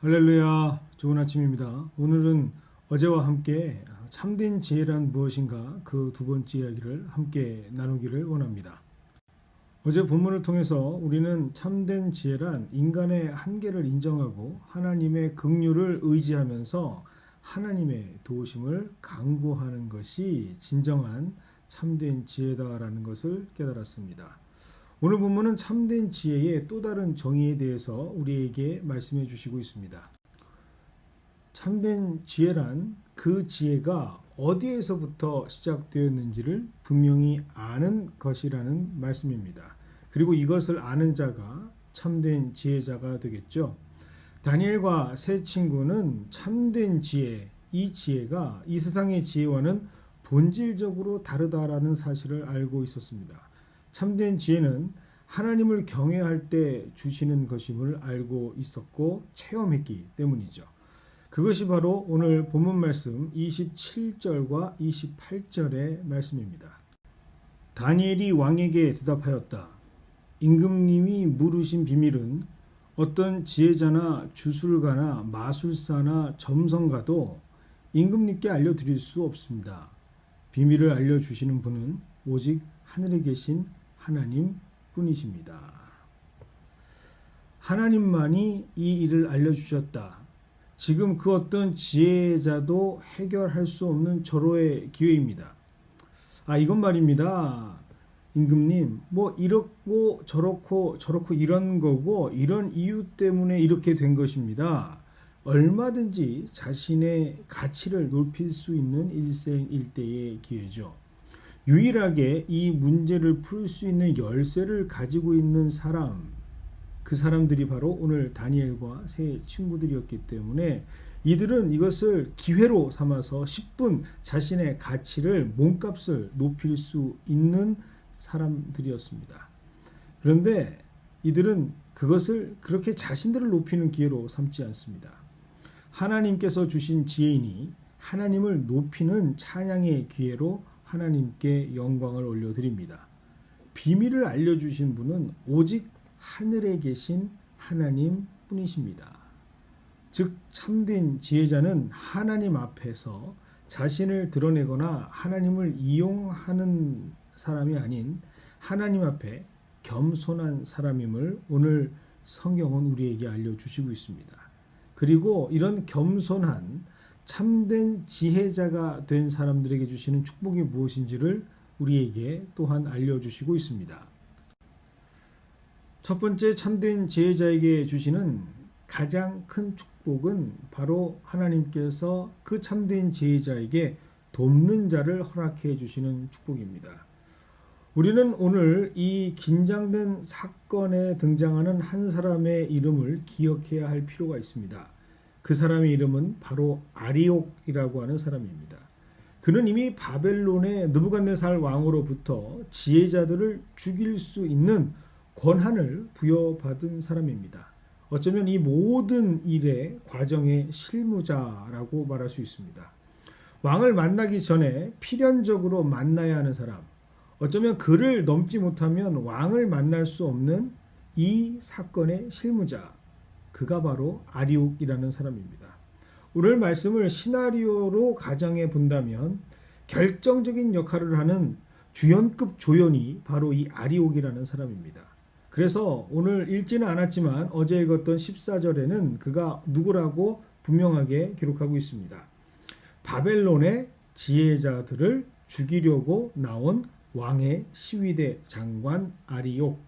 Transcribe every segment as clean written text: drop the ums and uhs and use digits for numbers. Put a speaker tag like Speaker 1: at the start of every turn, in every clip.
Speaker 1: 할렐루야, 좋은 아침입니다. 오늘은 어제와 함께 참된 지혜란 무엇인가 그 두 번째 이야기를 함께 나누기를 원합니다. 어제 본문을 통해서 우리는 참된 지혜란 인간의 한계를 인정하고 하나님의 긍휼을 의지하면서 하나님의 도우심을 간구하는 것이 진정한 참된 지혜다라는 것을 깨달았습니다. 오늘 본문은 참된 지혜의 또 다른 정의에 대해서 우리에게 말씀해 주시고 있습니다. 참된 지혜란 그 지혜가 어디에서부터 시작되었는지를 분명히 아는 것이라는 말씀입니다. 그리고 이것을 아는 자가 참된 지혜자가 되겠죠. 다니엘과 세 친구는 참된 지혜, 이 지혜가 이 세상의 지혜와는 본질적으로 다르다라는 사실을 알고 있었습니다. 참된 지혜는 하나님을 경외할 때 주시는 것임을 알고 있었고 체험했기 때문이죠. 그것이 바로 오늘 본문 말씀 27절과 28절의 말씀입니다. 다니엘이 왕에게 대답하였다. 임금님이 물으신 비밀은 어떤 지혜자나 주술가나 마술사나 점성가도 임금님께 알려드릴 수 없습니다. 비밀을 알려주시는 분은 오직 하늘에 계신 하나님 뿐이십니다. 하나님만이 이 일을 알려주셨다. 지금 그 어떤 지혜자도 해결할 수 없는 절호의 기회입니다. 이건 말입니다. 임금님, 이렇고 저렇고 이런 거고 이런 이유 때문에 이렇게 된 것입니다. 얼마든지 자신의 가치를 높일 수 있는 일생일대의 기회죠. 유일하게 이 문제를 풀 수 있는 열쇠를 가지고 있는 사람, 그 사람들이 바로 오늘 다니엘과 세 친구들이었기 때문에 이들은 이것을 기회로 삼아서 10분 자신의 가치를, 몸값을 높일 수 있는 사람들이었습니다. 그런데 이들은 그것을 그렇게 자신들을 높이는 기회로 삼지 않습니다. 하나님께서 주신 지혜이니 하나님을 높이는 찬양의 기회로 하나님께 영광을 올려드립니다. 비밀을 알려주신 분은 오직 하늘에 계신 하나님 뿐이십니다. 즉 참된 지혜자는 하나님 앞에서 자신을 드러내거나 하나님을 이용하는 사람이 아닌 하나님 앞에 겸손한 사람임을 오늘 성경은 우리에게 알려주시고 있습니다. 그리고 이런 겸손한 참된 지혜자가 된 사람들에게 주시는 축복이 무엇인지를 우리에게 또한 알려주시고 있습니다. 첫 번째 참된 지혜자에게 주시는 가장 큰 축복은 바로 하나님께서 그 참된 지혜자에게 돕는 자를 허락해 주시는 축복입니다. 우리는 오늘 이 긴장된 사건에 등장하는 한 사람의 이름을 기억해야 할 필요가 있습니다. 그 사람의 이름은 바로 아리옥이라고 하는 사람입니다. 그는 이미 바벨론의 느부갓네살 왕으로부터 지혜자들을 죽일 수 있는 권한을 부여받은 사람입니다. 어쩌면 이 모든 일의 과정의 실무자라고 말할 수 있습니다. 왕을 만나기 전에 필연적으로 만나야 하는 사람, 어쩌면 그를 넘지 못하면 왕을 만날 수 없는 이 사건의 실무자, 그가 바로 아리옥이라는 사람입니다. 오늘 말씀을 시나리오로 가정해 본다면 결정적인 역할을 하는 주연급 조연이 바로 이 아리옥이라는 사람입니다. 그래서 오늘 읽지는 않았지만 어제 읽었던 14절에는 그가 누구라고 분명하게 기록하고 있습니다. 바벨론의 지혜자들을 죽이려고 나온 왕의 시위대 장관 아리옥.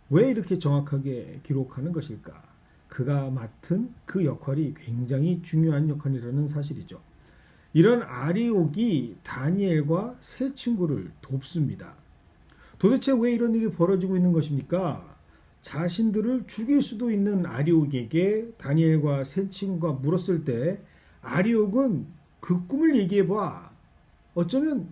Speaker 1: 왜 이렇게 정확하게 기록하는 것일까? 그가 맡은 그 역할이 굉장히 중요한 역할이라는 사실이죠. 이런 아리옥이 다니엘과 세 친구를 돕습니다. 도대체 왜 이런 일이 벌어지고 있는 것입니까? 자신들을 죽일 수도 있는 아리옥에게 다니엘과 세 친구가 물었을 때 아리옥은 그 꿈을 얘기해봐. 어쩌면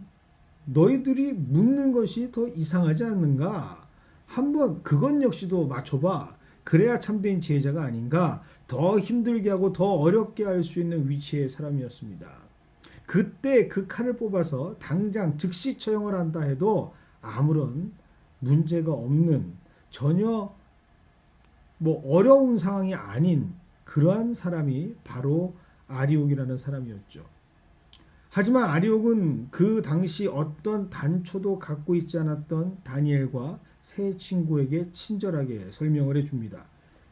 Speaker 1: 너희들이 묻는 것이 더 이상하지 않는가? 한번 그것 역시도 맞춰봐. 그래야 참된 지혜자가 아닌가? 더 힘들게 하고 더 어렵게 할 수 있는 위치의 사람이었습니다. 그때 그 칼을 뽑아서 당장 즉시 처형을 한다 해도 아무런 문제가 없는, 전혀 어려운 상황이 아닌 그러한 사람이 바로 아리옥이라는 사람이었죠. 하지만 아리옥은 그 당시 어떤 단초도 갖고 있지 않았던 다니엘과 세 친구에게 친절하게 설명을 해줍니다.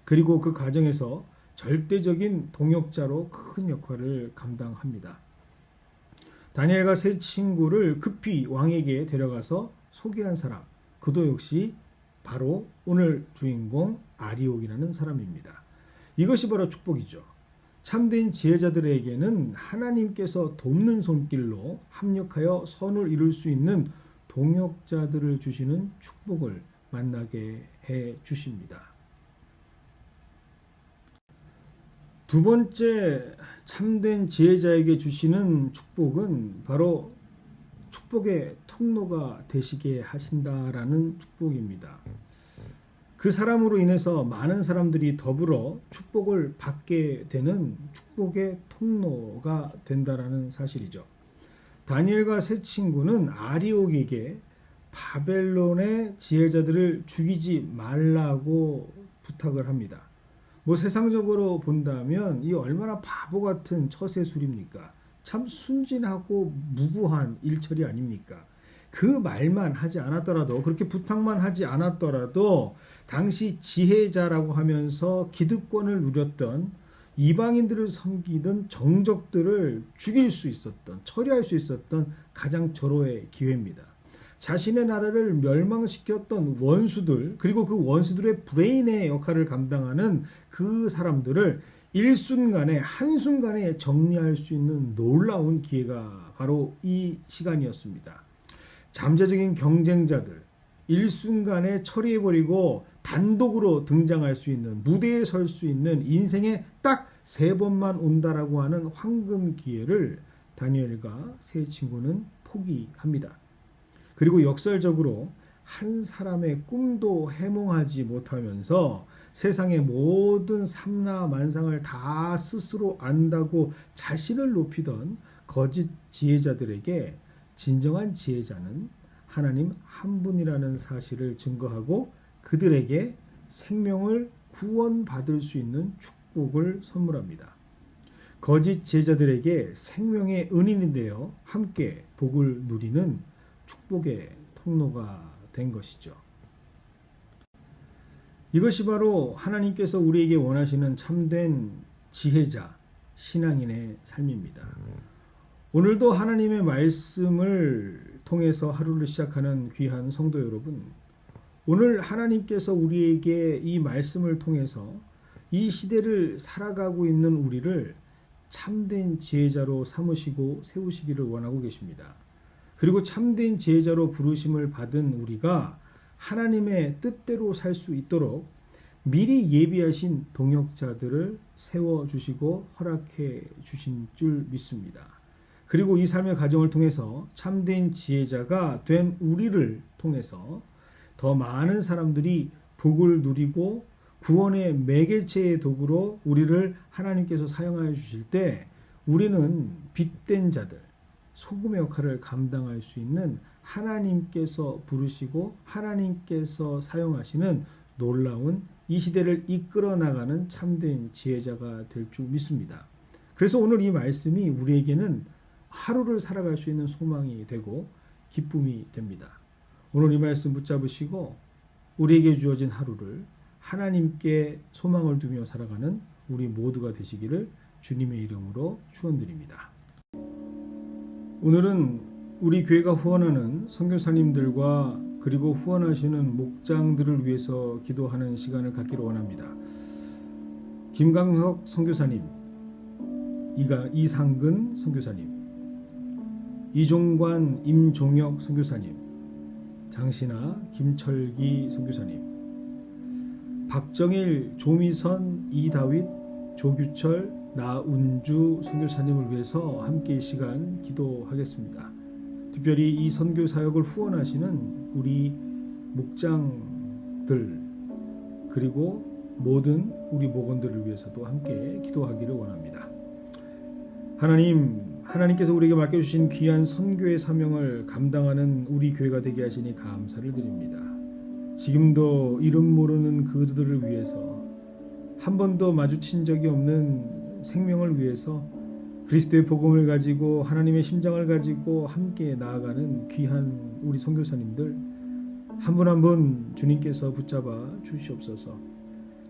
Speaker 1: 그리고 그 과정에서 절대적인 동역자로 큰 역할을 감당합니다. 다니엘과 세 친구를 급히 왕에게 데려가서 소개한 사람, 그도 역시 바로 오늘 주인공 아리옥이라는 사람입니다. 이것이 바로 축복이죠. 참된 지혜자들에게는 하나님께서 돕는 손길로 합력하여 선을 이룰 수 있는 동역자들을 주시는 축복을 만나게 해 주십니다. 두 번째 참된 지혜자에게 주시는 축복은 바로 축복의 통로가 되시게 하신다라는 축복입니다. 그 사람으로 인해서 많은 사람들이 더불어 축복을 받게 되는 축복의 통로가 된다라는 사실이죠. 다니엘과 세 친구는 아리옥에게 바벨론의 지혜자들을 죽이지 말라고 부탁을 합니다. 세상적으로 본다면 이 얼마나 바보 같은 처세술입니까? 참 순진하고 무구한 일처리 아닙니까? 그 말만 하지 않았더라도, 그렇게 부탁만 하지 않았더라도 당시 지혜자라고 하면서 기득권을 누렸던 이방인들을 섬기던 정적들을 죽일 수 있었던, 처리할 수 있었던 가장 절호의 기회입니다. 자신의 나라를 멸망시켰던 원수들, 그리고 그 원수들의 브레인의 역할을 감당하는 그 사람들을 일순간에, 한순간에 정리할 수 있는 놀라운 기회가 바로 이 시간이었습니다. 잠재적인 경쟁자들, 일순간에 처리해버리고 단독으로 등장할 수 있는, 무대에 설 수 있는 인생에 딱 3번만 온다라고 하는 황금 기회를 다니엘과 세 친구는 포기합니다. 그리고 역설적으로 한 사람의 꿈도 해몽하지 못하면서 세상의 모든 삼라 만상을 다 스스로 안다고 자신을 높이던 거짓 지혜자들에게 진정한 지혜자는 하나님 한 분이라는 사실을 증거하고 그들에게 생명을 구원받을 수 있는 축복을 선물합니다. 거짓 지혜자들에게 생명의 은인이 되어 함께 복을 누리는 축복의 통로가 된 것이죠. 이것이 바로 하나님께서 우리에게 원하시는 참된 지혜자, 신앙인의 삶입니다. 오늘도 하나님의 말씀을 통해서 하루를 시작하는 귀한 성도 여러분, 오늘 하나님께서 우리에게 이 말씀을 통해서 이 시대를 살아가고 있는 우리를 참된 지혜자로 삼으시고 세우시기를 원하고 계십니다. 그리고 참된 지혜자로 부르심을 받은 우리가 하나님의 뜻대로 살 수 있도록 미리 예비하신 동역자들을 세워주시고 허락해 주신 줄 믿습니다. 그리고 이 삶의 과정을 통해서 참된 지혜자가 된 우리를 통해서 더 많은 사람들이 복을 누리고 구원의 매개체의 도구로 우리를 하나님께서 사용하여 주실 때 우리는 빛된 자들, 소금의 역할을 감당할 수 있는 하나님께서 부르시고 하나님께서 사용하시는 놀라운 이 시대를 이끌어 나가는 참된 지혜자가 될 줄 믿습니다. 그래서 오늘 이 말씀이 우리에게는 하루를 살아갈 수 있는 소망이 되고 기쁨이 됩니다. 오늘 이 말씀 붙잡으시고 우리에게 주어진 하루를 하나님께 소망을 두며 살아가는 우리 모두가 되시기를 주님의 이름으로 축원드립니다. 오늘은 우리 교회가 후원하는 선교사님들과 그리고 후원하시는 목장들을 위해서 기도하는 시간을 갖기를 원합니다. 김강석 선교사님, 이상근 선교사님, 이종관 임종혁 선교사님, 장신아 김철기 선교사님, 박정일 조미선 이다윗 조규철 나운주 선교사님을 위해서 함께 이 시간 기도하겠습니다. 특별히 이 선교 사역을 후원하시는 우리 목장들 그리고 모든 우리 목원들을 위해서도 함께 기도하기를 원합니다. 하나님께서 우리에게 맡겨주신 귀한 선교의 사명을 감당하는 우리 교회가 되게 하시니 감사를 드립니다. 지금도 이름 모르는 그들을 위해서 한 번도 마주친 적이 없는 생명을 위해서 그리스도의 복음을 가지고 하나님의 심장을 가지고 함께 나아가는 귀한 우리 선교사님들 한 분 한 분 주님께서 붙잡아 주시옵소서.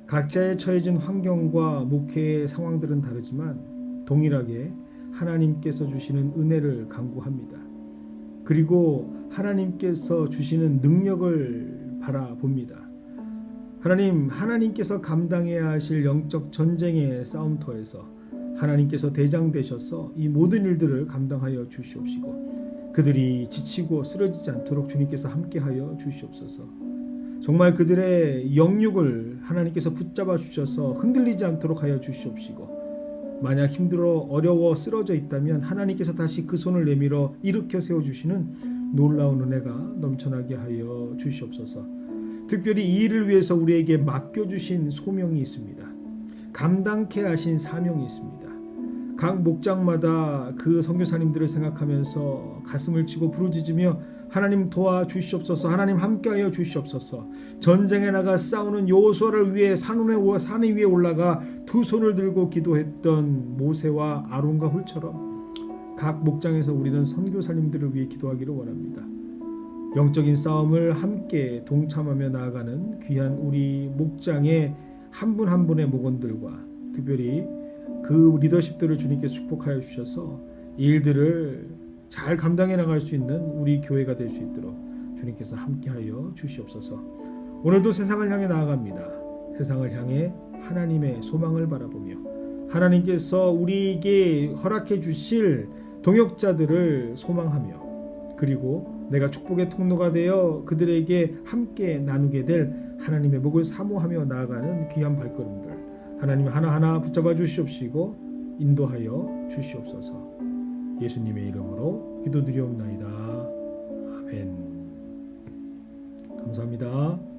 Speaker 1: 각자의 처해진 환경과 목회의 상황들은 다르지만 동일하게 하나님께서 주시는 은혜를 간구합니다. 그리고 하나님께서 주시는 능력을 바라봅니다. 하나님께서 감당해야 하실 영적 전쟁의 싸움터에서 하나님께서 대장 되셔서 이 모든 일들을 감당하여 주시옵시고 그들이 지치고 쓰러지지 않도록 주님께서 함께하여 주시옵소서. 정말 그들의 영육을 하나님께서 붙잡아 주셔서 흔들리지 않도록 하여 주시옵시고 만약 힘들어 어려워 쓰러져 있다면 하나님께서 다시 그 손을 내밀어 일으켜 세워주시는 놀라운 은혜가 넘쳐나게 하여 주시옵소서. 특별히 이 일을 위해서 우리에게 맡겨주신 소명이 있습니다. 감당케 하신 사명이 있습니다. 각 목장마다 그 선교사님들을 생각하면서 가슴을 치고 부르짖으며 하나님 도와주시옵소서. 하나님 함께하여 주시옵소서. 전쟁에 나가 싸우는 여호수아를 위해 산 위에 올라가 두 손을 들고 기도했던 모세와 아론과 훌처럼 각 목장에서 우리는 선교사님들을 위해 기도하기를 원합니다. 영적인 싸움을 함께 동참하며 나아가는 귀한 우리 목장의 한 분 한 분의 목원들과 특별히 그 리더십들을 주님께서 축복하여 주셔서 이 일들을 잘 감당해 나갈 수 있는 우리 교회가 될 수 있도록 주님께서 함께하여 주시옵소서. 오늘도 세상을 향해 나아갑니다. 세상을 향해 하나님의 소망을 바라보며 하나님께서 우리에게 허락해 주실 동역자들을 소망하며 그리고 내가 축복의 통로가 되어 그들에게 함께 나누게 될 하나님의 목을 사모하며 나아가는 귀한 발걸음들 하나님 하나하나 붙잡아 주시옵시고 인도하여 주시옵소서. 예수님의 이름으로 기도드리옵나이다. 아멘. 감사합니다.